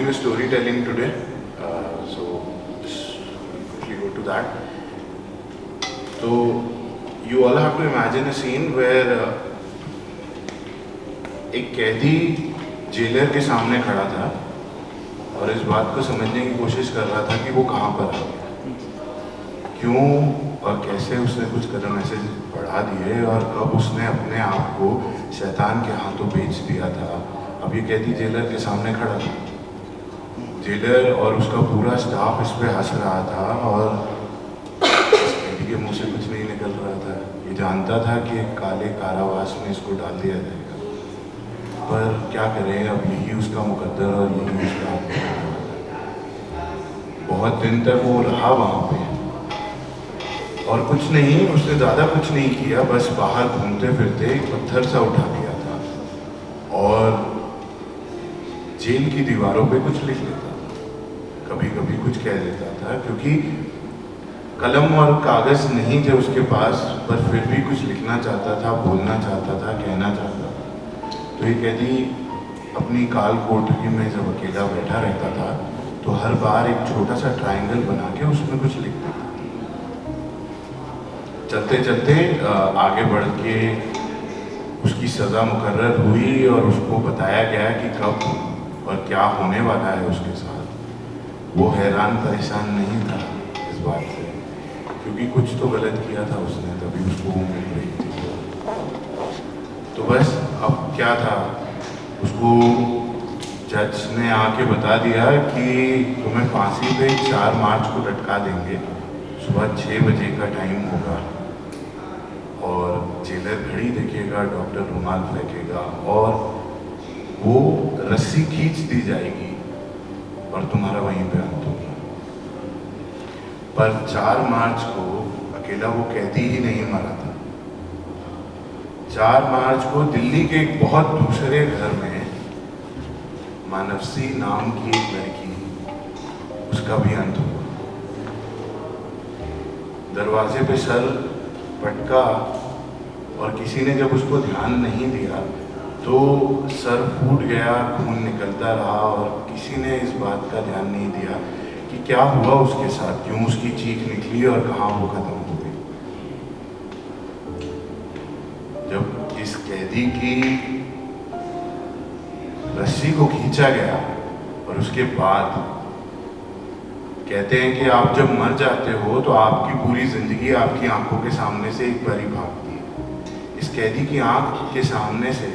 the storytelling today. So just quickly go to that. So you all have to imagine a scene where एक कैदी jailer के सामने खड़ा था और इस बात को समझने की कोशिश कर रहा था कि वो कहाँ पर आ गया, क्यों और कैसे उसने कुछ कदम ऐसे बढ़ा दिए और कब उसने अपने आप को शैतान के हाथों बेच दिया था। अब ये कैदी जेलर के सामने खड़ा था, जेलर और उसका पूरा स्टाफ इस पे हंस रहा था और इस कैदी के मुंह से कुछ नहीं निकल रहा था। ये जानता था कि एक काले कारावास में इसको डाल दिया जाएगा, पर क्या करें, अब यही उसका मुकद्दर और यही उसका। बहुत दिन तक वो रहा वहाँ पे और कुछ नहीं, उसने ज़्यादा कुछ नहीं किया, बस बाहर घूमते फिरते एक पत्थर सा उठा लिया था और जेल की दीवारों पे कुछ लिख लेता था, कभी कभी कुछ कह देता था, क्योंकि कलम और कागज़ नहीं थे उसके पास, पर फिर भी कुछ लिखना चाहता था, बोलना चाहता था, कहना चाहता था। तो ये कैदी अपनी काल कोठरी में जब अकेला बैठा रहता था तो हर बार एक छोटा सा ट्रायंगल बना के उसमें कुछ लिख देता। चलते चलते आगे बढ़ के उसकी सज़ा मुकर्रर हुई और उसको बताया गया कि कब और क्या होने वाला है उसके साथ। वो हैरान परेशान नहीं था इस बात से, क्योंकि कुछ तो गलत किया था उसने, तभी उसको वो मिल रही थी। तो बस अब क्या था, उसको जज ने आके बता दिया कि तुम्हें फांसी पे 4 मार्च को लटका देंगे, सुबह 6 बजे का टाइम होगा और जेलर घड़ी देखेगा, डॉक्टर रुमाल फेंकेगा और वो रस्सी खींच दी जाएगी और तुम्हारा वहीं पे अंत होगा। पर 4 मार्च को अकेला वो कैदी ही नहीं मरा था। 4 मार्च को दिल्ली के एक बहुत दूसरे घर में मानवसी नाम की एक लड़की, उसका भी अंत हुआ। दरवाजे पे सर पटका और किसी ने जब उसको ध्यान नहीं दिया तो सर फूट गया, खून निकलता रहा और किसी ने इस बात का ध्यान नहीं दिया कि क्या हुआ उसके साथ, क्यों उसकी चीख निकली और कहाँ वो खत्म हो गई। जब इस कैदी की रस्सी को खींचा गया और उसके बाद कहते हैं कि आप जब मर जाते हो तो आपकी पूरी जिंदगी आपकी आंखों के सामने से एक बारी भागती है। इस कैदी की आंख के सामने से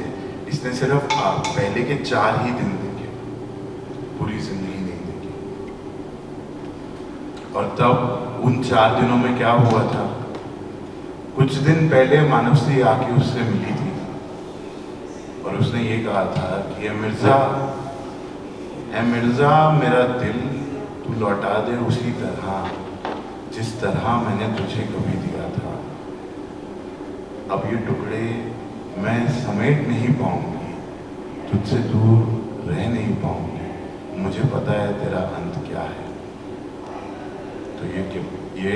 इसने सिर्फ पहले के 4 ही दिन देखे, पूरी जिंदगी नहीं देखी। और तब उन 4 दिनों में क्या हुआ था, कुछ दिन पहले मानवसी आके उससे मिली थी और उसने ये कहा था कि ए मिर्जा मेरा दिल तू लौटा दे उसी तरह जिस तरह मैंने तुझे कभी दिया था। अब ये टुकड़े मैं समेट नहीं पाऊंगी, तुझसे दूर रह नहीं पाऊंगी, मुझे पता है तेरा अंत क्या है। तो ये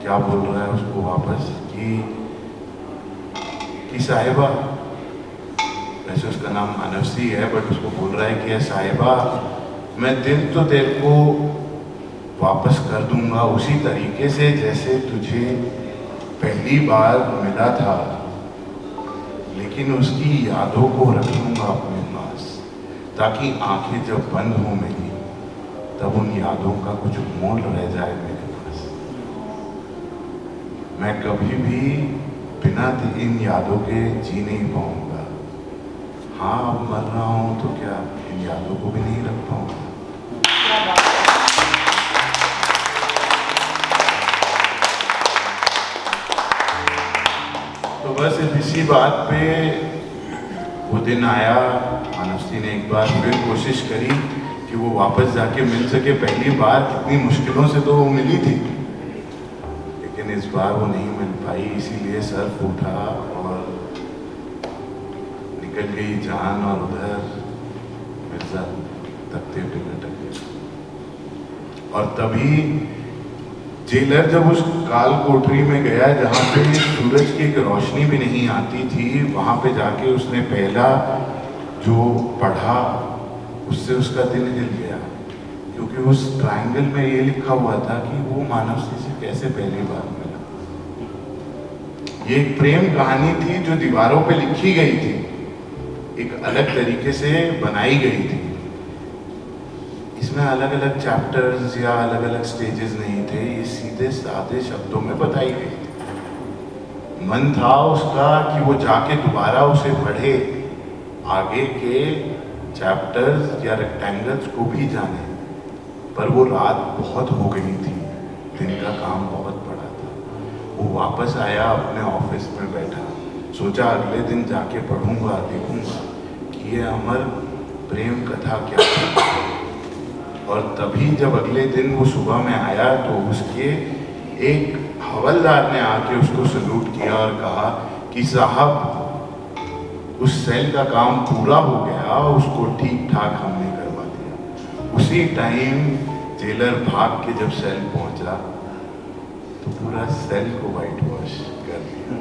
क्या बोल रहा है उसको वापस कि साहिबा, वैसे उसका नाम मानवसी है बट उसको बोल रहा है कि साहिबा मैं दिल तो तेरे को वापस कर दूंगा उसी तरीके से जैसे तुझे पहली बार मिला था, लेकिन उसकी यादों को रख लूँगा अपने पास, ताकि आंखें जब बंद हों मेरी तब उन यादों का कुछ मोल रह जाए मेरे पास। मैं कभी भी बिना इन यादों के जी नहीं पाऊंगा। हाँ अब मर रहा हूँ तो क्या इन यादों को भी नहीं रख पाऊंगा। तो बस इसी बात पे वो दिन आया, मानवसी ने एक बार फिर कोशिश करी कि वो वापस जाके मिल सके। पहली बार कितनी मुश्किलों से तो वो मिली थी, लेकिन इस बार वो नहीं मिल पाई, इसीलिए सर फूटा और निकल गई जान और उधर मिर्जा तख्ते पे लटक गया। और तभी जेलर जब उस काल कोठरी में गया जहाँ पे सूरज की एक रोशनी भी नहीं आती थी, वहाँ पे जाके उसने पहला जो पढ़ा उससे उसका दिल हिल गया। क्योंकि उस ट्रायंगल में ये लिखा हुआ था कि वो मानव से कैसे पहली बार मिला। ये एक प्रेम कहानी थी जो दीवारों पे लिखी गई थी, एक अलग तरीके से बनाई गई थी। इसमें अलग अलग चैप्टर्स या अलग अलग स्टेजेस नहीं थे, ये सीधे साधे शब्दों में बताई गई थी। मन था उसका कि वो जाके दोबारा उसे पढ़े, आगे के चैप्टर्स या रेक्टेंगल्स को भी जाने, पर वो रात बहुत हो गई थी, दिन का काम बहुत पड़ा था। वो वापस आया, अपने ऑफिस में बैठा, सोचा अगले दिन जाके पढ़ूंगा, देखूंगा कि ये अमर प्रेम कथा क्या है। और तभी जब अगले दिन वो सुबह में आया तो उसके एक हवलदार ने आके उसको सल्यूट किया और कहा कि साहब, उस सेल का काम पूरा हो गया, उसको ठीक ठाक हमने करवा दिया। उसी टाइम जेलर भाग के जब सेल पहुंचा तो पूरा सेल को वाइट वॉश कर दिया।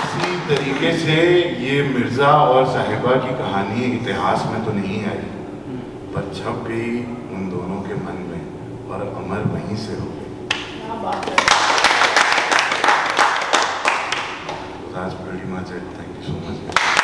इसी तरीके से ये मिर्जा और साहिबा की कहानी इतिहास में तो नहीं आई, पर छप गई उन दोनों के मन में और अमर वहीं से हो गई। That's pretty much it. Thank you so much.